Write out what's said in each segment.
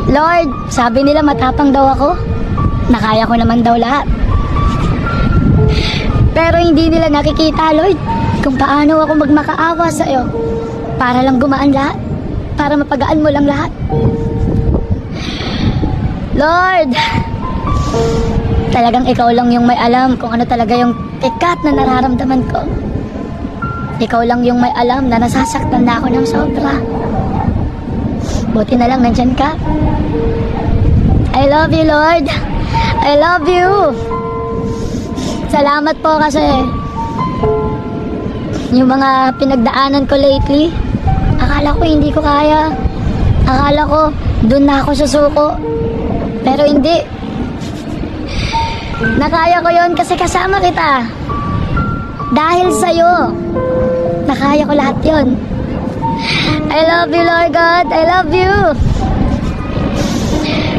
Lord, sabi nila matapang daw ako. Nakaya ko naman daw lahat. Pero hindi nila nakikita, Lord, kung paano ako magmakaawa sa iyo. Para lang gumaan lahat. Para mapagaan mo lang lahat. Lord, talagang ikaw lang yung may alam kung ano talaga yung tikat na nararamdaman ko. Ikaw lang yung may alam na nasasaktan na ako ng sobra. Buti na lang nandyan ka. I love you, Lord. I love you. Salamat po kasi yung mga pinagdaanan ko lately, akala ko hindi ko kaya. Akala ko dun na ako susuko. Pero hindi. Nakaya ko yon kasi kasama kita. Dahil sa'yo, nakaya ko lahat yon. I love you, Lord God. I love you.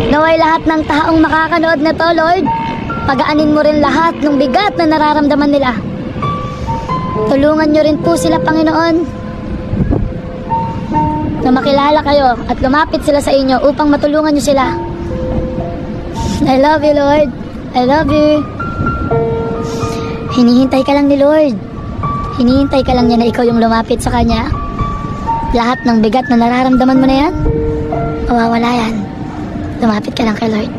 Naway lahat ng taong makakanood na to, Lord, pagaanin mo rin lahat ng bigat na nararamdaman nila. Tulungan nyo rin po sila, Panginoon, na makilala kayo at lumapit sila sa inyo upang matulungan nyo sila. I love you, Lord. I love you. Hinihintay ka lang ni Lord. Hinihintay ka lang niya na ikaw yung lumapit sa Kanya. Lahat ng bigat na nararamdaman mo na yan, mawawala yan. Lumapit ka lang kay Lord.